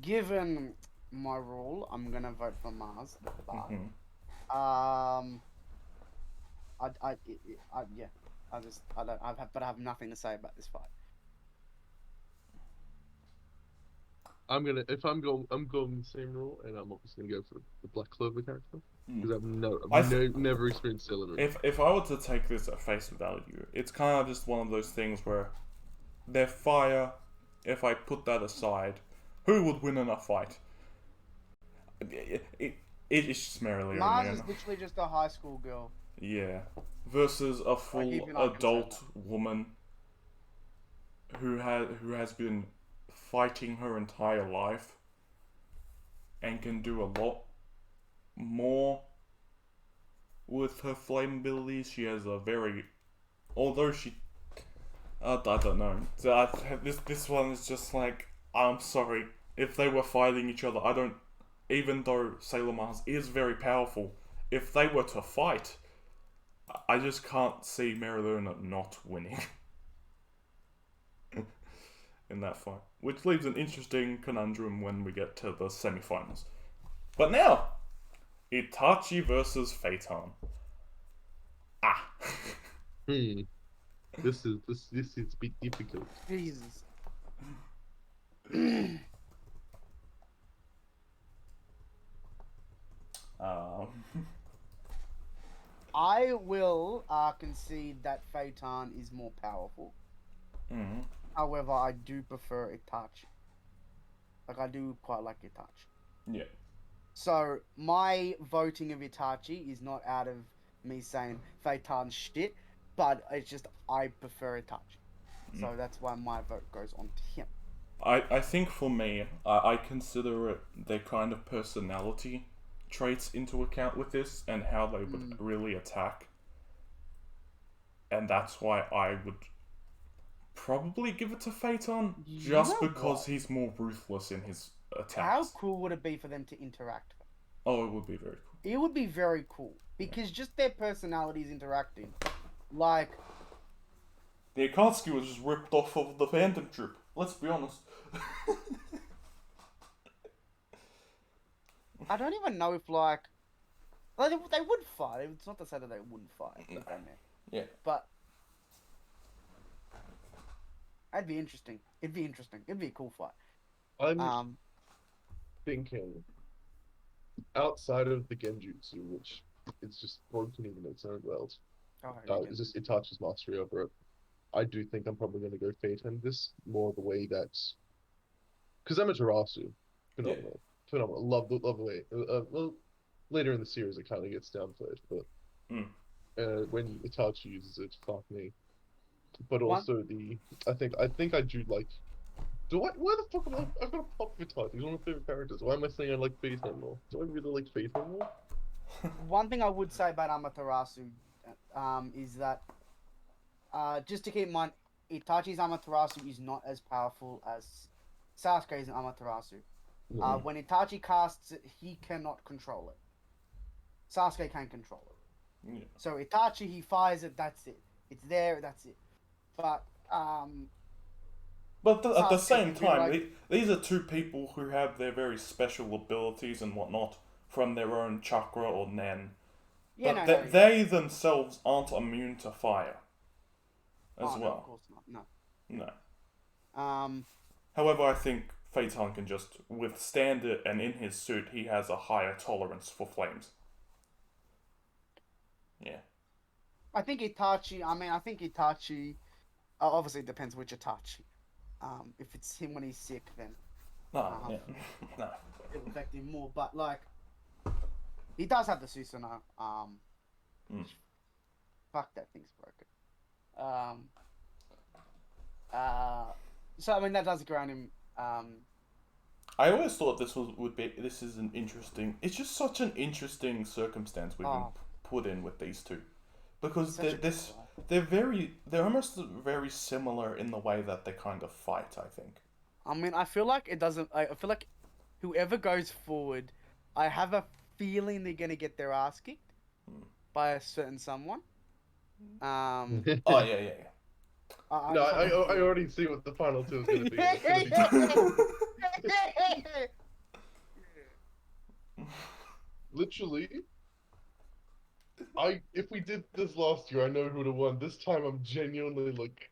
given my rule, I'm gonna vote for Mars. But, I have nothing to say about this fight. I'm going the same rule, and I'm obviously gonna go for the Black Clover character because I've never experienced Sailor Moon. If I were to take this at face value, it's kind of just one of those things where they're fire. If I put that aside, who would win in a fight? It is just Merillion. Mars is literally just a high school girl. Yeah, versus a full adult woman who has been fighting her entire life and can do a lot more with her flame abilities. She has a very, although she, I don't know. So this one is just like, I'm sorry, if they were fighting each other, I don't, even though Sailor Mars is very powerful, if they were to fight, I just can't see Merillion not winning in that fight. Which leaves an interesting conundrum when we get to the semi-finals. But now, Itachi versus Phaeton. This is a bit difficult. Jesus. I will concede that Phaeton is more powerful. Mm-hmm. However, I do prefer Itachi. Like, I do quite like Itachi. Yeah. So, my voting of Itachi is not out of me saying Phaeton's shit, but it's just I prefer Itachi. So that's why my vote goes on to him. I think for me, I consider it their kind of personality traits into account with this and how they would really attack. And that's why I would probably give it to Phaeton, just because he's more ruthless in his attacks. How cool would it be for them to interact? Oh, it would be very cool. It would be very cool, because just their personalities interacting. Like, the Akatsuki was just ripped off of the Phantom Troop, let's be honest. I don't even know if, like they would fight. It's not to say that they wouldn't fight. No. Yeah. But it'd be interesting. It'd be a cool fight. I'm thinking outside of the Genjutsu, which it's just broken in its own world. It's just Itachi's mastery over it. I do think I'm probably going to go Phaeton. This more the way that, because Amaterasu, phenomenal. Love the way. Well, later in the series it kind of gets downplayed, but when Itachi uses it, fuck me. but One- also I think I do like. Do I? Why the fuck am I? I've got a pop with Itachi. He's one of my favorite characters. Why am I saying I like Phaeton more? Do I really like Phaeton more? One thing I would say about Amaterasu, is that just to keep in mind, Itachi's Amaterasu is not as powerful as Sasuke's Amaterasu. No. When Itachi casts it, he cannot control it. Sasuke can control it. Yeah. So Itachi, he fires it, that's it. It's there, that's it. But But at the Sasuke same can be time, like, these are two people who have their very special abilities and whatnot from their own chakra or nen. yeah, But no, no, they themselves aren't immune to fire as oh no, of well. course not, No. no. However, I think Phaeton can just withstand it, and in his suit, he has a higher tolerance for flames. Yeah. I think Itachi. Obviously, it depends which Itachi. If it's him when he's sick, then No, yeah. No. it'll affect him more. But like, he does have the Susanoo. Fuck, that thing's broken. So I mean that does ground him. I always thought this is an interesting. It's just such an interesting circumstance we've been put in with these two, because they're almost very similar in the way that they kind of fight. I think. I mean, I feel like it doesn't. I feel like whoever goes forward, I have a feeling they're gonna get their ass kicked by a certain someone. Oh yeah. No, I already see what the final two is going to be. It's going to be literally. If we did this last year, I know who would have won. This time, I'm genuinely like,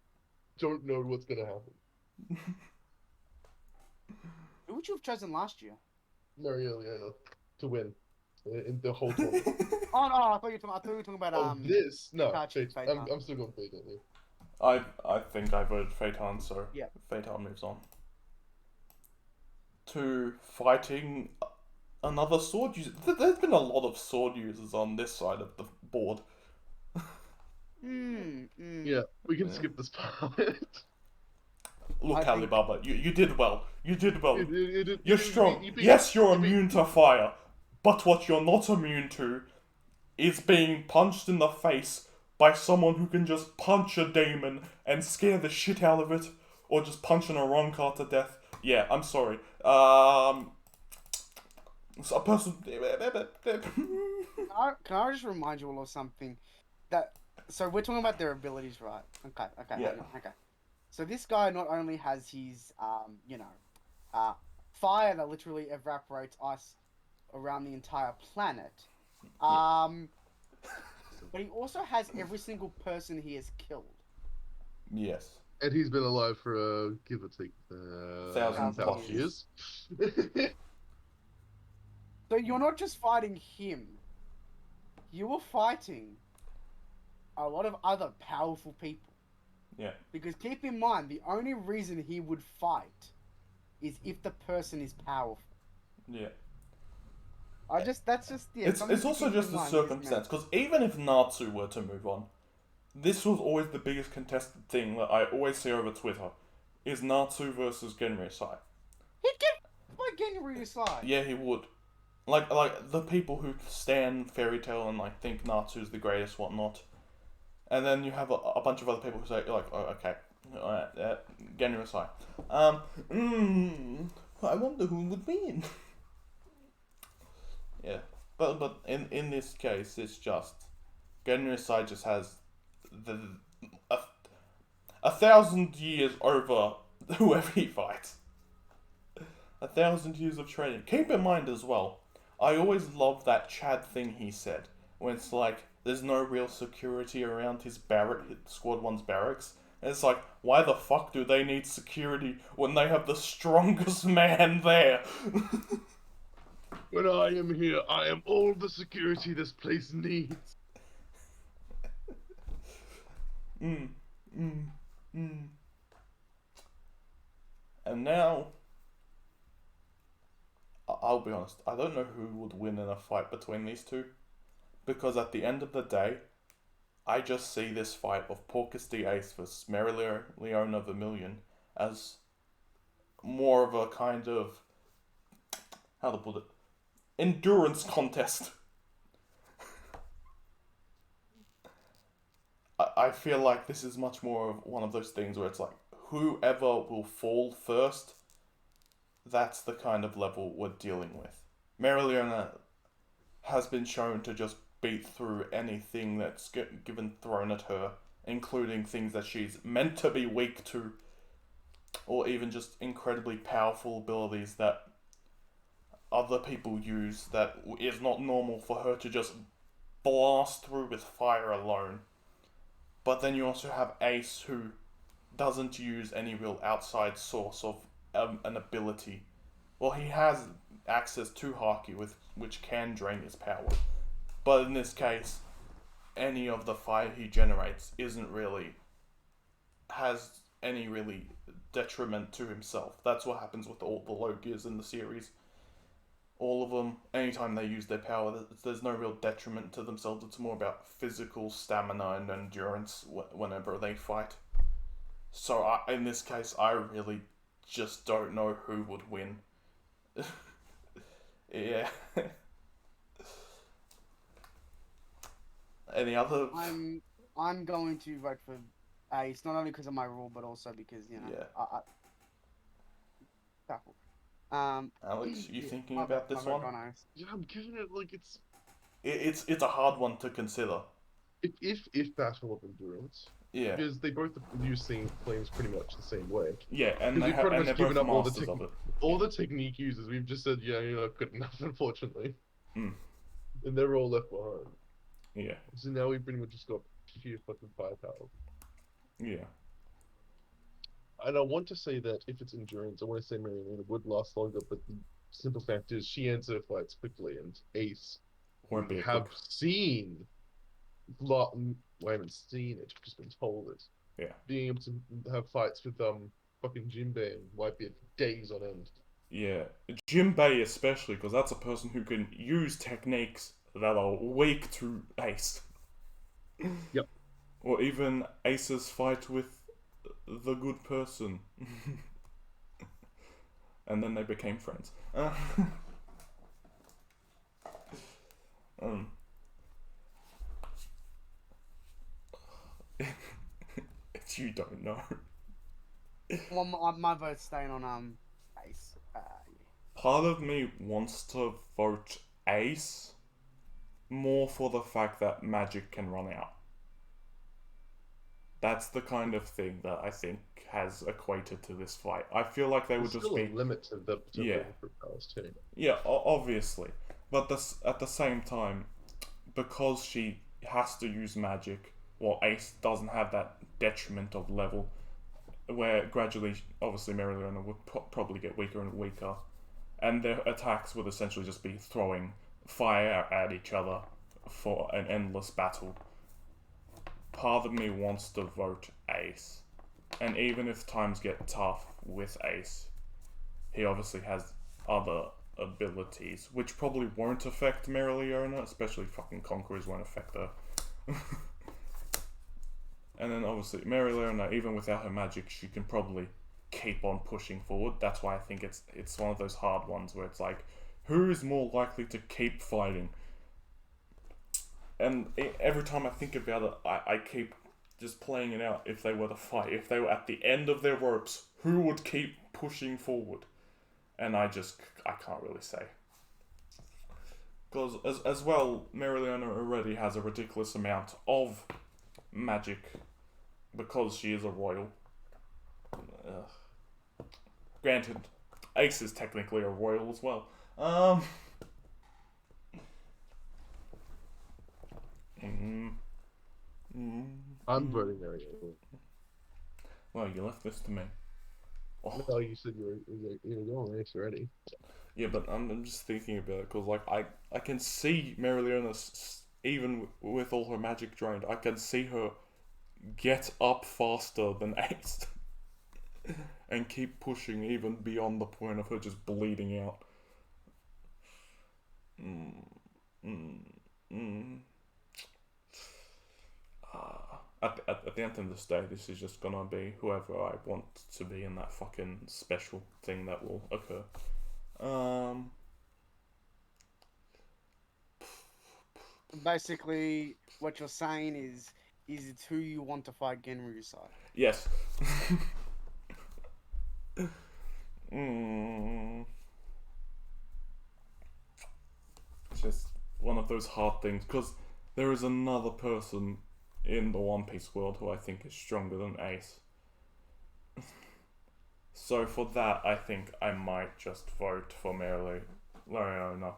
don't know what's going to happen. Who would you have chosen last year? Mariello to win in the whole tournament. Oh no, I thought you were talking about This no, Itachi, Phaeton. I'm still going Phaeton. Yeah. I think I voted Phaeton, so Yeah. Phaeton moves on to fighting another sword user. There's been a lot of sword users on this side of the board. Yeah, we can skip this part. Look, Alibaba, you did well. You did well. You're strong. You Yes, you're immune to fire, but what you're not immune to is being punched in the face by someone who can just punch a demon and scare the shit out of it, or just punch an Aroncar to death. Yeah, I'm sorry. So a person. Can I just remind you all of something? So we're talking about their abilities, right? Okay. Yeah. Okay. So this guy not only has his fire that literally evaporates ice around the entire planet, but he also has every single person he has killed. Yes. And he's been alive for give or take 1,000+ years. So you're not just fighting him. You were fighting a lot of other powerful people. Yeah. Because keep in mind, the only reason he would fight is if the person is powerful. Yeah. It's also just a circumstance, because even if Natsu were to move on, this was always the biggest contested thing that I always see over Twitter, is Natsu versus Genreside. He'd get by Genreside. Yeah, he would. Like the people who stand Fairy Tail and like think Natsu's the greatest, whatnot, and then you have a bunch of other people who say like, oh, okay, alright, Genreside. I wonder who would win. Yeah, but in this case, it's just Genreside just has a 1,000 years over whoever he fights. 1,000 years of training. Keep in mind as well, I always love that Chad thing he said, when it's like, there's no real security around his Squad 1's barracks. And it's like, why the fuck do they need security when they have the strongest man there? When I am here, I am all the security this place needs. And now, I'll be honest, I don't know who would win in a fight between these two. Because at the end of the day, I just see this fight of Porcus D Ace versus Leona Vermilion as more of a kind of, how to put it, endurance contest. I feel like this is much more of one of those things where it's like, whoever will fall first, that's the kind of level we're dealing with. Leona has been shown to just beat through anything that's given thrown at her, including things that she's meant to be weak to, or even just incredibly powerful abilities that other people use that is not normal for her to just blast through with fire alone. But then you also have Ace, who doesn't use any real outside source of an ability. Well, he has access to Haki, which can drain his power. But in this case, any of the fire he generates has any really detriment to himself. That's what happens with all the low gears in the series. All of them, anytime they use their power, there's no real detriment to themselves. It's more about physical stamina and endurance whenever they fight. So in this case, I really just don't know who would win. Yeah. Any other? I'm going to vote for Ace, not only because of my rule, but also because Yeah. Tackle. Alex, you thinking my about this one? Ace. Yeah, I'm giving it like It's a hard one to consider. if Battle of Endurance. Yeah. Because they both use flames pretty much the same way. Yeah, and Because we've pretty much they're given both up masters of it. all the technique users. We've just said, yeah, you're not good enough, unfortunately. Mm. And they're all left behind. Yeah. So now we've pretty much just got sheer fucking firepower. Yeah. And I want to say that if it's endurance, I want to say Marielena would last longer, but the simple fact is she ends her fights quickly, and Ace, Won't be we a have quick. seen, well, I haven't seen it, I've just been told it. Yeah. Being able to have fights with fucking Jinbei and wipe it for days on end. Yeah. Jinbei especially, because that's a person who can use techniques that are weak to Ace. Yep. Or even Ace's fight with the good person. And then they became friends. You don't know. Well, my vote's staying on Ace. Part of me wants to vote Ace more for the fact that magic can run out. That's the kind of thing that I think has equated to this fight. I feel like they would There's just still be a limit to the Yeah. powers too. Yeah, obviously, but at the same time, because she has to use magic, well, Ace doesn't have that detriment of level, where gradually, obviously, Marielena would probably get weaker and weaker, and their attacks would essentially just be throwing fire at each other for an endless battle. Part of me wants to vote Ace, and even if times get tough with Ace, he obviously has other abilities, which probably won't affect Marielena, especially fucking Conquerors won't affect her. And then obviously Marielena, even without her magic, she can probably keep on pushing forward. That's why I think it's one of those hard ones where it's like, who is more likely to keep fighting? And every time I think about it, I keep just playing it out. If they were to fight, if they were at the end of their ropes, who would keep pushing forward? And I can't really say. Because as well, Marielena already has a ridiculous amount of magic because she is a royal. Granted, Ace is technically a royal as well. I'm voting Marielena. Well, you left this to me. Oh. No, you said you were going Ace already. Yeah, but I'm just thinking about it because like I can see Marielena even with all her magic drained, I can see her get up faster than Ace and keep pushing even beyond the point of her just bleeding out. at the end of this day, this is just gonna be whoever I want to be in that fucking special thing that will occur. Basically, what you're saying is it's who you want to fight Genreside. Yes. It's just one of those hard things, because there is another person in the One Piece world who I think is stronger than Ace. So for that, I think I might just vote for Merely Lariona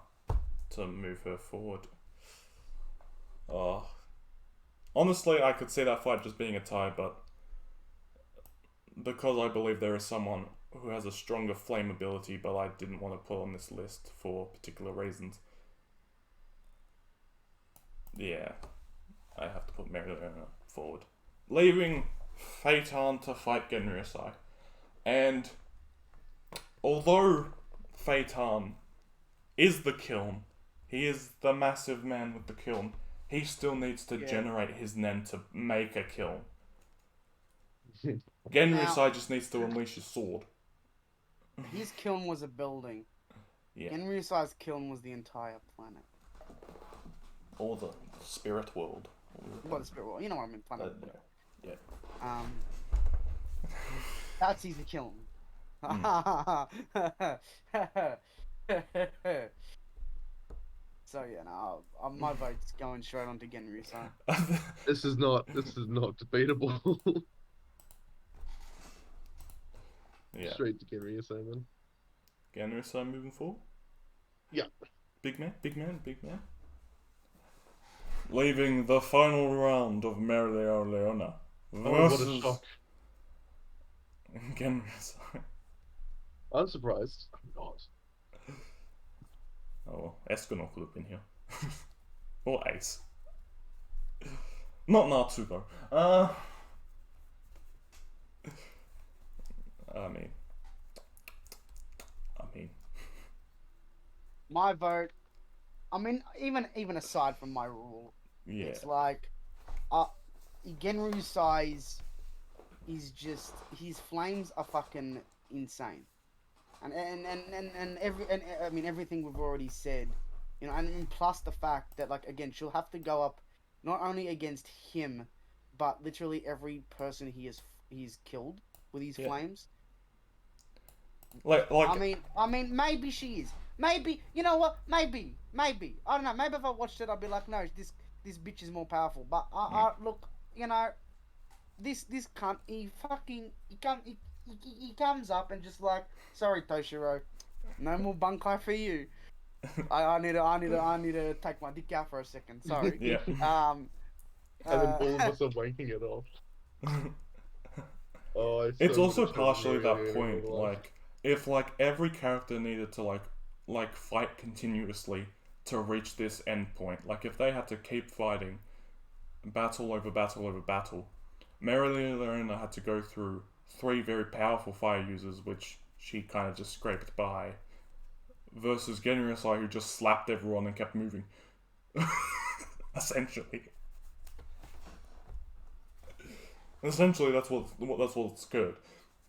to move her forward. Honestly, I could see that fight just being a tie, but because I believe there is someone who has a stronger flame ability, but I didn't want to put on this list for particular reasons. Yeah, I have to put Merilena forward. Leaving Phaeton to fight Genreside. And although Phaeton is the kiln, he is the massive man with the kiln, he still needs to generate his nen to make a kiln. Genreside just needs to unleash his sword. His kiln was a building. Yeah. Genreside's kiln was the entire planet. Or the spirit world. Well, the spirit world. You know what I mean, planet. Yeah. That's his kiln. So yeah, no, my vote's going straight on to Genreside. This is not debatable. Yeah. Straight to Genreside, man. Genreside moving forward? Yeah. Big man. Leaving the final round of Merileo Leona versus what a shock. Genreside. I'm surprised. I'm not. Oh well, Escanor could have been here. Or Ace. Not Natsu though. I mean. My vote. I mean, even aside from my rule, Yeah. it's like, Genryu's size is just, his flames are fucking insane, and I mean everything we've already said, you know, and plus the fact that, like, again, she'll have to go up not only against him, but literally every person he's killed with his flames. Like. I mean, maybe she is. Maybe, you know what? Maybe. I don't know. Maybe if I watched it, I'd be like, no, this bitch is more powerful. But look, you know, this cunt, he comes up and just like, sorry, Toshiro, no more bunkai for you. I need to take my dick out for a second. Sorry. Yeah. And then all of us are wanking it off. Oh, it's also partially that point, like, if like every character needed to like fight continuously to reach this end point, like if they had to keep fighting battle over battle over battle, Merilena had to go through 3 very powerful fire users, which she kind of just scraped by, versus Genreside, who just slapped everyone and kept moving. Essentially, that's what's good,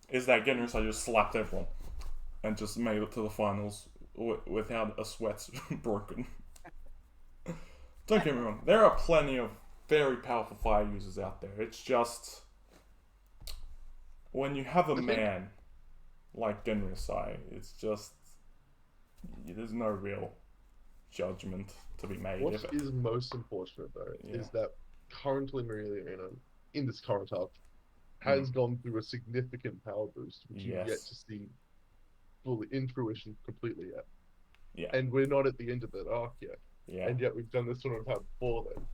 is that Genreside just slapped everyone and just made it to the finals without a sweat broken. Don't get me wrong, there are plenty of very powerful fire users out there. It's just when you have a man like Genreside, it's just there's no real judgment to be made. What is most unfortunate though is that currently Merilena, in this current arc, has gone through a significant power boost, which you've yet to see fully in fruition completely yet. Yeah. And we're not at the end of that arc yet. Yeah. And yet we've done this sort of power before then.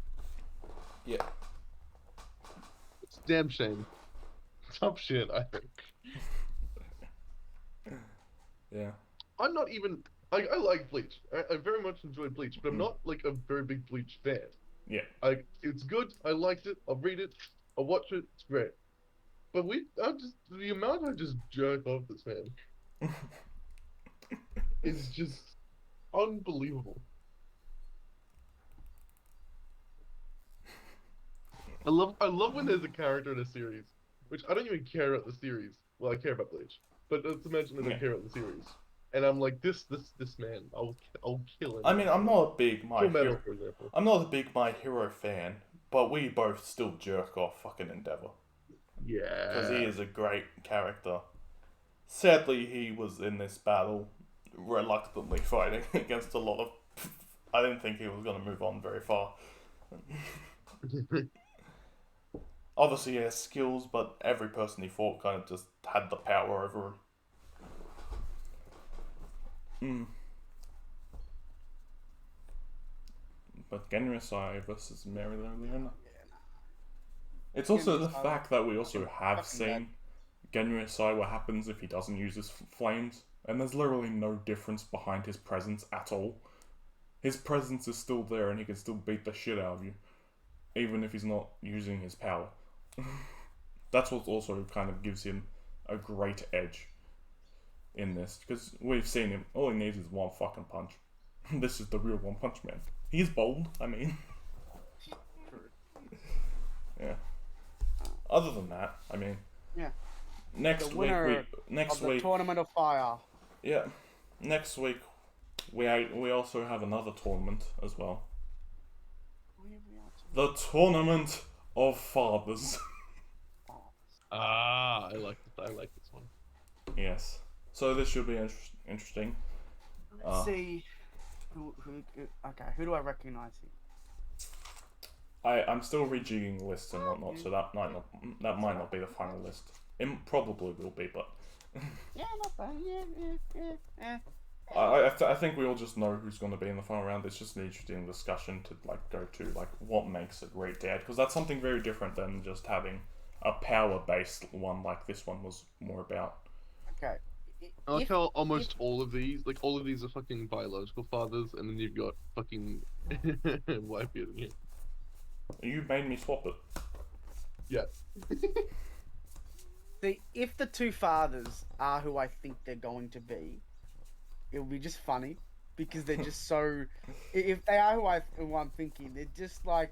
Yeah. It's a damn shame. Tough shit, I think. Yeah. I'm not even... I like Bleach. I very much enjoy Bleach, but I'm not like a very big Bleach fan. Yeah. It's good. I liked it. I'll read it. I'll watch it. It's great. But the amount I just jerk off this man is just unbelievable. I love when there's a character in a series, which I don't even care about the series. Well, I care about Bleach, but let's imagine that I Yeah. care about the series, and I'm like this man, I'll kill him. I mean, I'm not a big Full Metal, for example. I'm not a big My Hero fan, but we both still jerk off fucking Endeavor because he Yeah. is a great character. Sadly, he was in this battle reluctantly fighting against a lot of. I didn't think he was going to move on very far. Obviously, he has skills, but every person he fought kind of just had the power over him. But Genreside versus Mary Leona. It's also the fact that we also have seen Genreside what happens if he doesn't use his flames, and there's literally no difference behind his presence at all. His presence is still there and he can still beat the shit out of you, even if he's not using his power. That's what also kind of gives him a great edge in this, because we've seen him, all he needs is one fucking punch. This is the real One Punch Man. He's bold, I mean. Yeah. Other than that, I mean. Yeah. Next The winner week, of the Tournament of Fire. Yeah. Next week, we also have another tournament as well. The Tournament of Fathers. I like this one. Yes. So this should be interesting. Let's see. Who do I recognize here? I'm still rejigging lists and whatnot, so that might not be the final list. It probably will be, but Yeah, not bad. Yeah. I think we all just know who's going to be in the final round. It's just an interesting discussion to go to what makes a great dad, because that's something very different than just having a power-based one like this one was more about. Okay. I like how almost all of these are fucking biological fathers, and then you've got fucking wife in here. You made me swap it. Yeah. See, if the two fathers are who I think they're going to be, it'll be just funny, because they're just so. If they are who I'm thinking, they're just like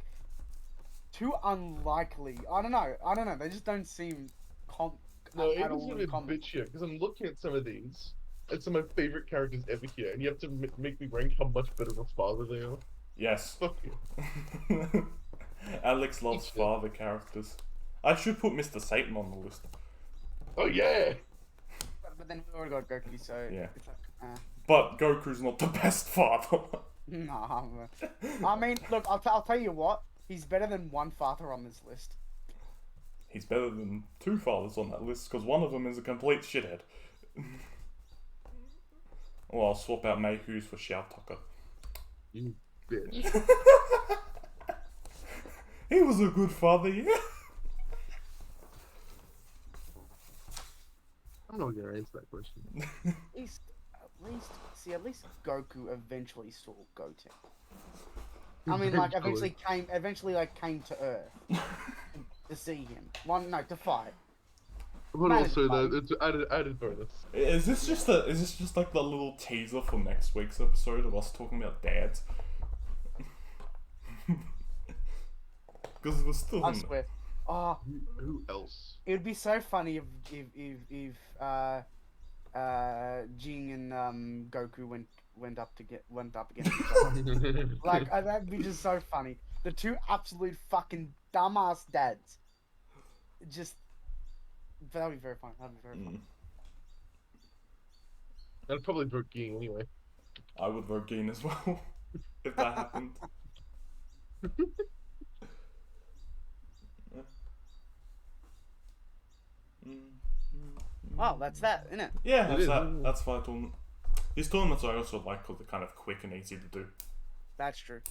too unlikely. I don't know. They just don't seem No, at it's all gonna be a common. bit shit, because I'm looking at some of these, and some of my favorite characters ever here, and you have to make me rank how much better of a father they are. Yes. Fuck you. Alex loves father characters. I should put Mr. Satan on the list. Oh yeah! But then we already got Goku, so Yeah. it's like, But Goku's not the best father. Nah. I mean, look, I'll tell you what. He's better than one father on this list. He's better than two fathers on that list, because one of them is a complete shithead. Well, I'll swap out Mei Hughes for Xiao Tucker. You bitch. He was a good father, yeah. I'm not gonna answer that question. At least Goku eventually saw Goten. I mean, like, eventually came to Earth to see him. To fight. But Man, also, it's though, funny. it's added bonus. Is this just like the little teaser for next week's episode of us talking about dads? Because we're still. I swear. Oh, Who else? it would be so funny if Jing and Goku went up against each other. Like, that'd be just so funny. The two absolute fucking dumbass dads. That'd be very funny. I'd probably vote Ging anyway. I would vote Geen as well if that happened. Well, that's that, isn't it? Yeah, It that's is, that. isn't it? That's fine tournament. These tournaments I also like because they're kind of quick and easy to do. That's true.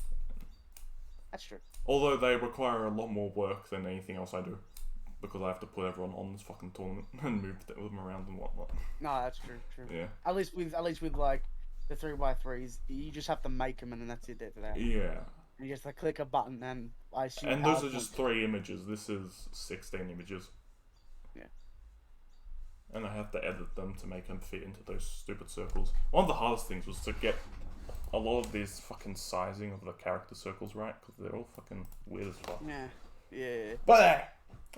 That's true. Although they require a lot more work than anything else I do. Because I have to put everyone on this fucking tournament and move them around and whatnot. No, that's true. Yeah. At least with like the 3x3s, you just have to make them and then that's it. Yeah. You just like click a button and I assume. And those are just 3 images. This is 16 images. Yeah. And I have to edit them to make them fit into those stupid circles. One of the hardest things was to get a lot of these fucking sizing of the character circles right, because they're all fucking weird as fuck. Yeah. Yeah. But hey,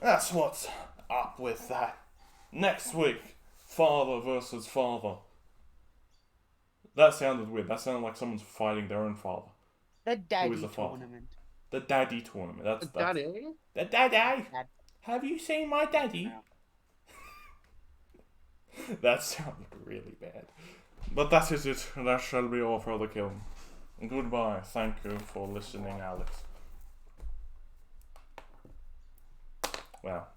that's what's up with that. Next week, father versus father. That sounded weird. That sounded like someone's fighting their own father. The Who daddy is the father? tournament. The daddy tournament. That's Daddy? the daddy. Dad. Have you seen my daddy? Yeah. That sounded really bad. But that is it. That shall be all for the Kiln. Goodbye. Thank you for listening, Alex. Well,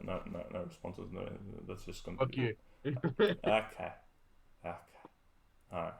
no responses. No, let's just continue. Fuck you. Okay. Alright.